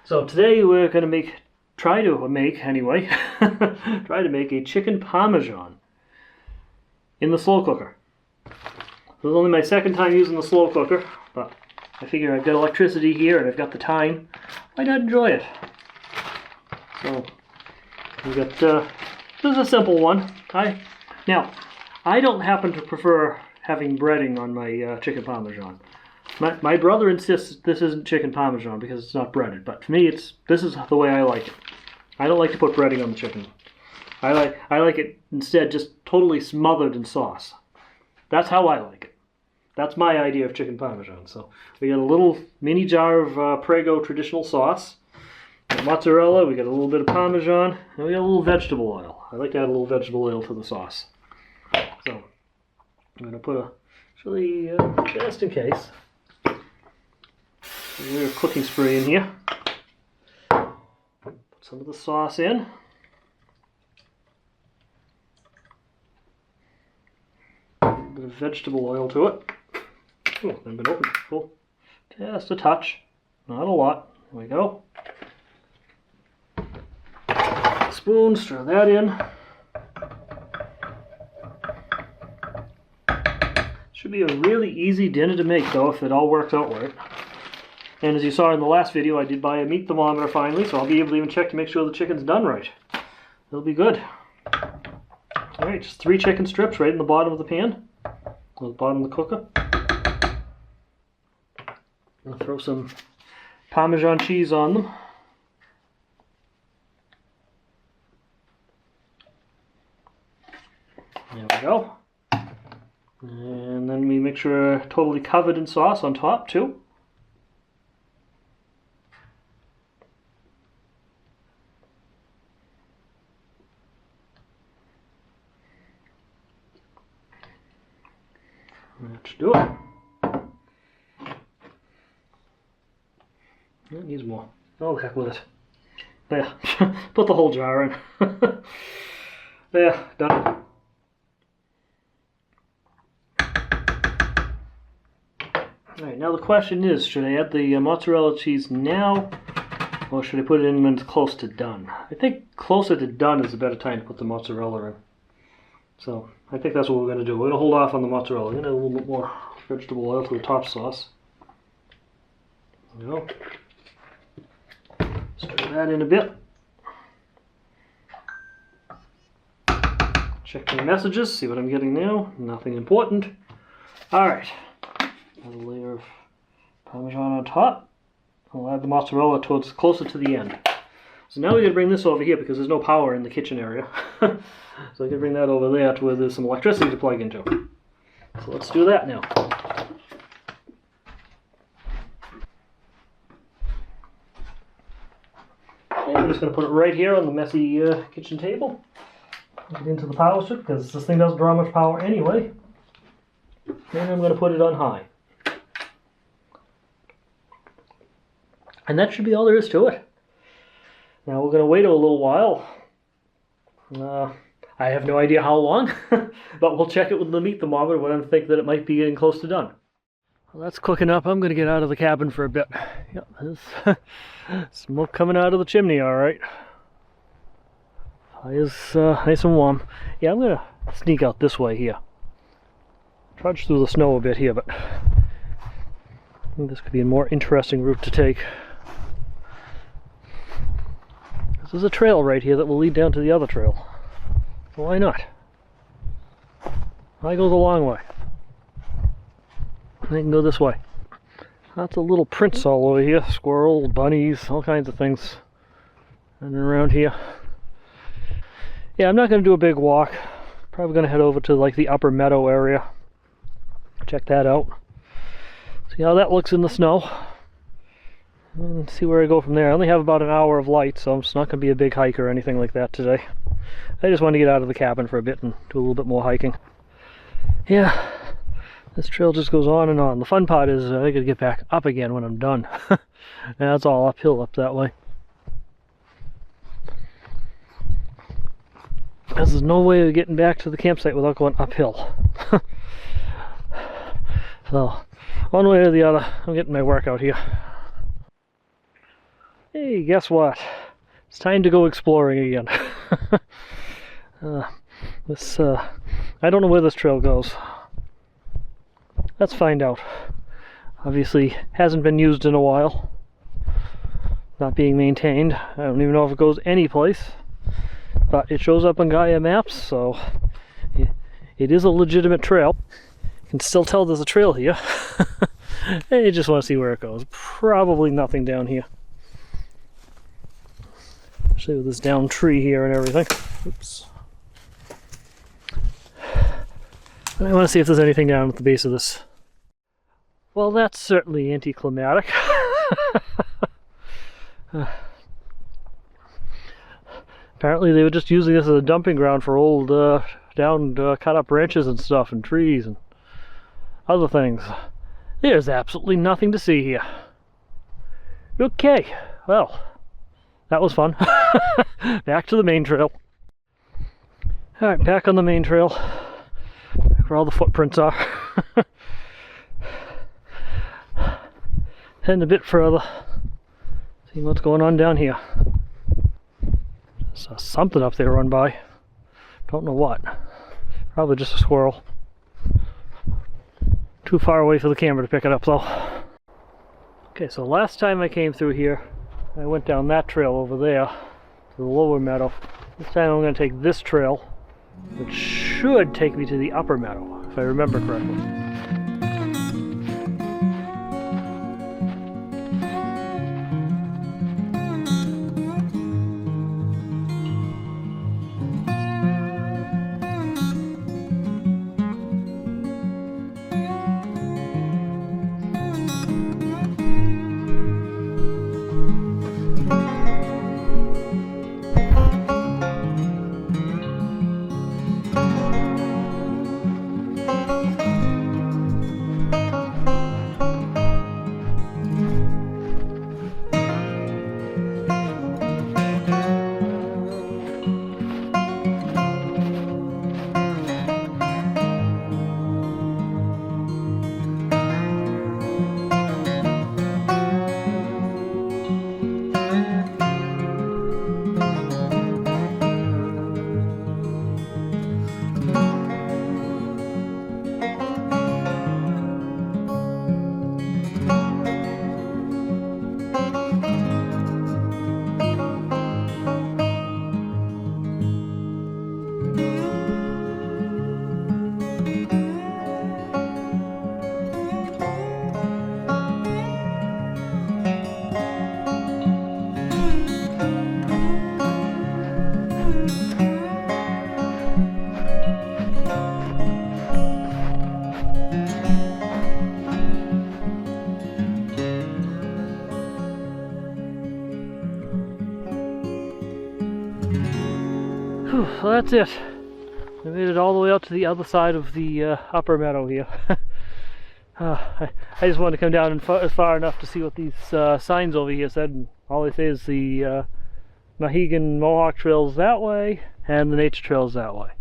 So today we're going to try to make a chicken parmesan in the slow cooker. This is only my second time using the slow cooker, but I figure I've got electricity here and I've got the time. Why not enjoy it? So we got this is a simple one. Now I don't happen to prefer having breading on my chicken parmesan. My brother insists this isn't chicken parmesan because it's not breaded, but to me this is the way I like it. I don't like to put breading on the chicken. I like it instead just totally smothered in sauce. That's how I like it. That's my idea of chicken parmesan. So we got a little mini jar of Prego traditional sauce, mozzarella, we got a little bit of parmesan, and we got a little vegetable oil. I like to add a little vegetable oil to the sauce. So I'm going to put just in case, a little cooking spray in here. Put some of the sauce in. A bit of vegetable oil to it. Oh, I've been opened. Cool. Just a touch, not a lot. There we go. Spoon, stir that in. Should be a really easy dinner to make though if it all works out right. And as you saw in the last video, I did buy a meat thermometer finally, so I'll be able to even check to make sure the chicken's done right. It'll be good. Alright, just 3 chicken strips right in the bottom of the pan, or the bottom of the cooker. I'll throw some Parmesan cheese on them. There we go. And then we make sure they're totally covered in sauce on top too. Let's do it. It needs more. Oh, heck with it. There. Put the whole jar in. There, done. Alright, now the question is, should I add the mozzarella cheese now, or should I put it in when it's close to done? I think closer to done is a better time to put the mozzarella in. So, I think that's what we're going to do. We're going to hold off on the mozzarella. We're going to add a little bit more vegetable oil to the top sauce. There we go. Stir that in a bit. Check my messages, see what I'm getting now. Nothing important. Alright. Another layer of Parmesan on top. I'll add the mozzarella towards closer to the end. So now we're going to bring this over here because there's no power in the kitchen area. So I can bring that over there to where there's some electricity to plug into. So let's do that now. And I'm just going to put it right here on the messy kitchen table. Plug it into the power strip because this thing doesn't draw much power anyway. And I'm going to put it on high. And that should be all there is to it. Now we're going to wait a little while. I have no idea how long, but we'll check it with the meat thermometer when I think that it might be getting close to done. Well, that's cooking up. I'm going to get out of the cabin for a bit. Yep, there's smoke coming out of the chimney, alright. Fire's nice and warm. Yeah, I'm going to sneak out this way here. Trudge through the snow a bit here, but I think this could be a more interesting route to take. There's a trail right here that will lead down to the other trail. So why not? I go the long way. I can go this way. Lots of little prints all over here. Squirrels, bunnies, all kinds of things running around here. Yeah, I'm not going to do a big walk. Probably going to head over to like the upper meadow area. Check that out. See how that looks in the snow. And see where I go from there. I only have about an hour of light, so it's not going to be a big hike or anything like that today. I just want to get out of the cabin for a bit and do a little bit more hiking. Yeah, this trail just goes on and on. The fun part is I got to get back up again when I'm done. And that's all uphill up that way. There's no way of getting back to the campsite without going uphill. So, one way or the other, I'm getting my workout here. Hey, guess what? It's time to go exploring again. I don't know where this trail goes. Let's find out. Obviously, hasn't been used in a while. Not being maintained. I don't even know if it goes any place. But it shows up on Gaia Maps, so it is a legitimate trail. You can still tell there's a trail here. I just want to see where it goes. Probably nothing down here. Especially with this down tree here and everything. Oops. And I want to see if there's anything down at the base of this. Well, that's certainly anticlimactic. Apparently they were just using this as a dumping ground for old cut up branches and stuff and trees and other things. There's absolutely nothing to see here. Okay, well, that was fun. Back to the main trail. Alright, back on the main trail. Where all the footprints are. Heading a bit further. Seeing what's going on down here. Saw something up there run by. Don't know what. Probably just a squirrel. Too far away for the camera to pick it up though. Okay, so last time I came through here, I went down that trail over there to the lower meadow. This time I'm going to take this trail, which should take me to the upper meadow, if I remember correctly. So that's it. We made it all the way out to the other side of the upper meadow here. I just wanted to come down and far enough to see what these signs over here said, and all they say is the Mohegan Mohawk Trail's that way and the nature trail's that way.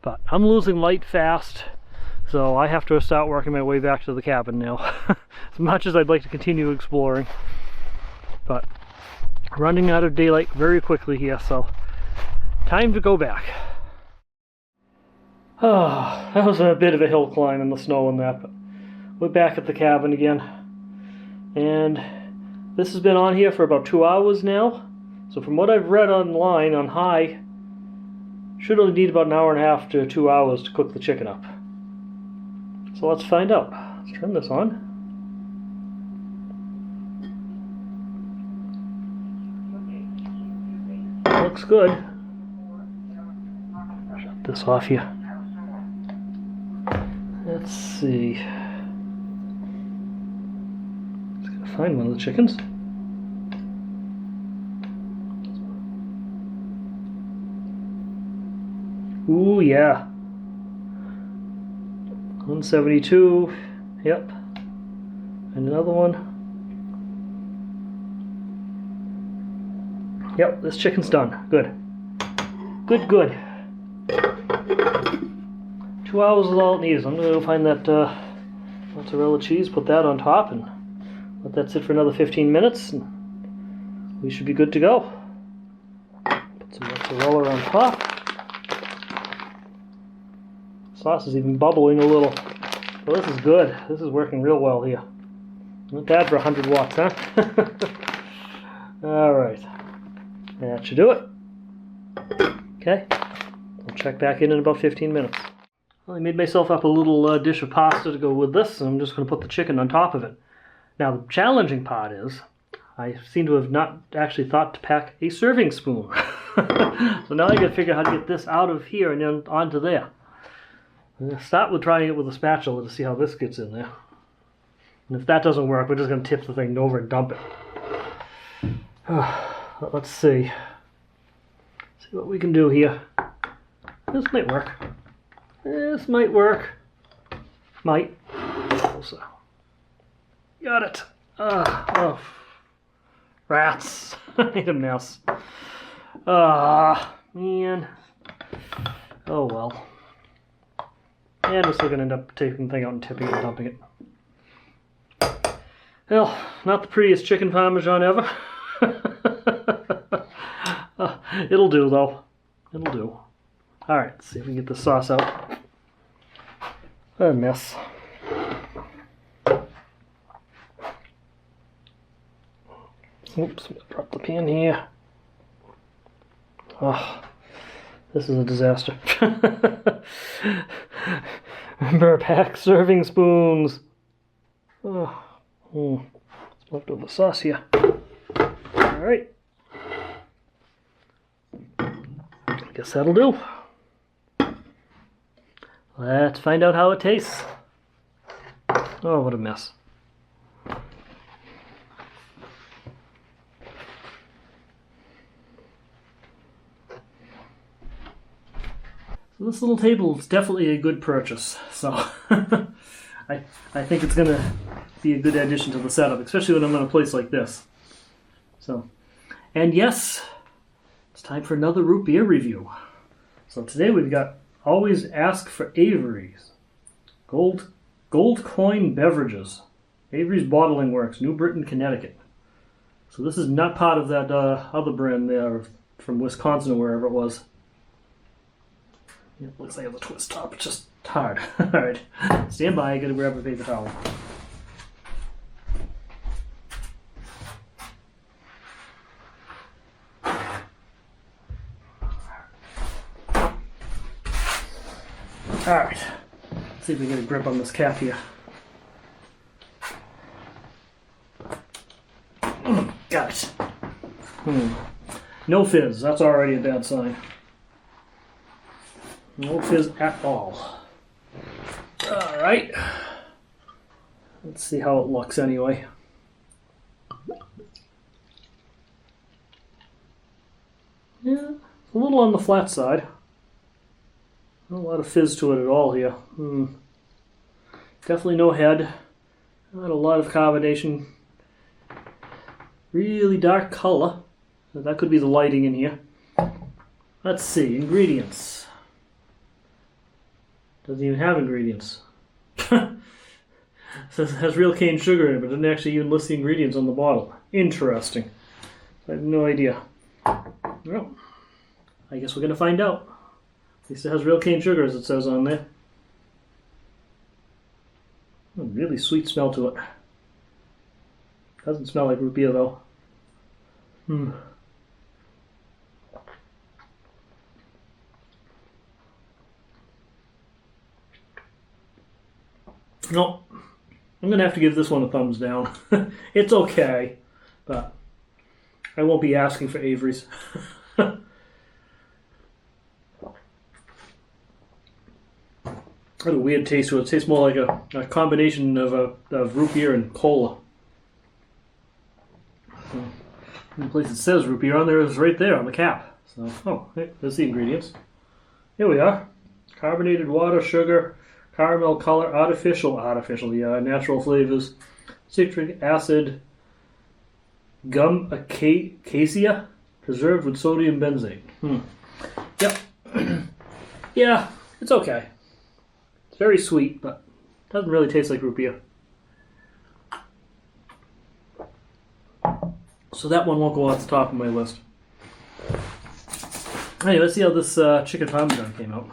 But I'm losing light fast, so I have to start working my way back to the cabin now. As much as I'd like to continue exploring, but running out of daylight very quickly here, so time to go back. Oh, that was a bit of a hill climb in the snow and that, but we're back at the cabin again. And this has been on here for about 2 hours now. So from what I've read online on High, should only need about an hour and a half to 2 hours to cook the chicken up. So let's find out. Let's turn this on. Looks good. Shut this off here. Let's see. Just gotta find one of the chickens. Ooh, yeah. 172. Yep. And another one. Yep, this chicken's done. Good. Good, good. 2 hours is all it needs. I'm going to go find that mozzarella cheese, put that on top, and let that sit for another 15 minutes. And we should be good to go. Put some mozzarella on top. Sauce is even bubbling a little. Well, this is good. This is working real well here. Not bad for 100 watts, huh? Alright. That should do it. Okay. I'll check back in about 15 minutes. Well, I made myself up a little dish of pasta to go with this, and I'm just going to put the chicken on top of it. Now, the challenging part is, I seem to have not actually thought to pack a serving spoon. So now I got to figure out how to get this out of here and then onto there. I'm going to start with trying it with a spatula to see how this gets in there. And if that doesn't work, we're just going to tip the thing over and dump it. Let's see. See what we can do here. This might work. This might work. Might. Also. Got it. Oh. Rats. I made a mess. Man. Oh well. And we're still going to end up taking the thing out and tipping it and dumping it. Well, not the prettiest chicken parmesan ever. It'll do though. It'll do. Alright, let's see if we can get the sauce out. What a mess. Oops, drop the pan here. Oh, this is a disaster. Remember, pack serving spoons. Oh, it's leftover sauce here. Alright. I guess that'll do. Let's find out how it tastes. Oh, what a mess. So this little table is definitely a good purchase. So I think it's going to be a good addition to the setup, especially when I'm in a place like this. So, and yes, it's time for another root beer review. So today we've got Always Ask for Avery's Gold Coin Beverages. Avery's Bottling Works, New Britain, Connecticut. So this is not part of that other brand there from Wisconsin or wherever it was. It looks like it has a twist top. It's just hard. Alright, stand by. I gotta grab a paper towel. Alright, let's see if we can get a grip on this cap here. Got it. No fizz, that's already a bad sign. No fizz at all. Alright. Let's see how it looks anyway. Yeah, it's a little on the flat side. Not a lot of fizz to it at all here. Definitely no head. Not a lot of carbonation. Really dark color. That could be the lighting in here. Let's see, ingredients. Doesn't even have ingredients. Says it has real cane sugar in it, but doesn't actually even list the ingredients on the bottle. Interesting. I have no idea. Well, I guess we're going to find out. At least it has real cane sugar, as it says on there. A really sweet smell to it. Doesn't smell like root beer though. No, I'm going to have to give this one a thumbs down. It's okay, but I won't be asking for Avery's. Got a weird taste to it. It tastes more like a combination of root beer and cola. The place it says root beer on there is right there on the cap. So, oh, hey, there's the ingredients. Here we are. Carbonated water, sugar, caramel color, natural flavors, citric acid, gum acacia, preserved with sodium benzate. Yep. Yeah, it's okay. It's very sweet, but it doesn't really taste like root beer. So that one won't go off the top of my list. Anyway, let's see how this chicken parmesan came out.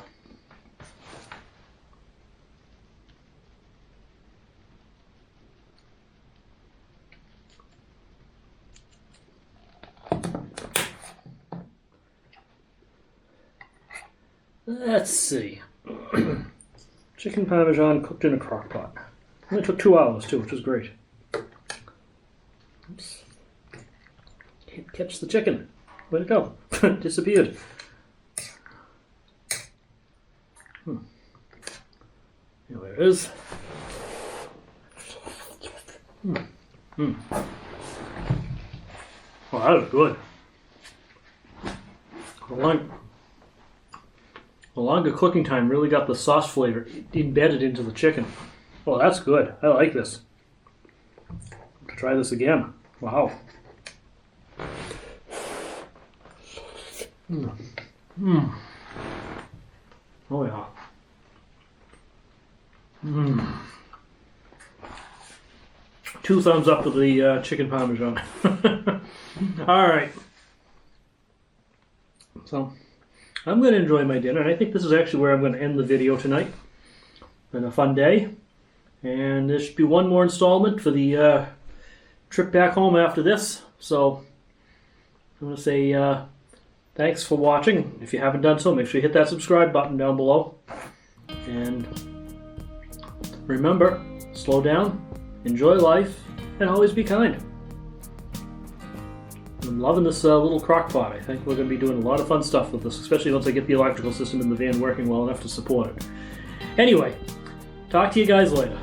Let's see. Chicken parmesan cooked in a crock pot. Only took 2 hours too, which was great. Oops. Can't catch the chicken. Where'd it go? Disappeared. There it is. Oh, that was good. The longer cooking time really got the sauce flavor embedded into the chicken. Oh, that's good. I like this. I'll try this again. Wow. Oh yeah. 2 thumbs up to the chicken parmesan. All right. So I'm going to enjoy my dinner, and I think this is actually where I'm going to end the video tonight. Been a fun day, and there should be one more installment for the trip back home after this. So I'm going to say thanks for watching. If you haven't done so, make sure you hit that subscribe button down below. And remember, slow down, enjoy life, and always be kind. I'm loving this little crock pot. I think we're going to be doing a lot of fun stuff with this, especially once I get the electrical system in the van working well enough to support it. Anyway, talk to you guys later.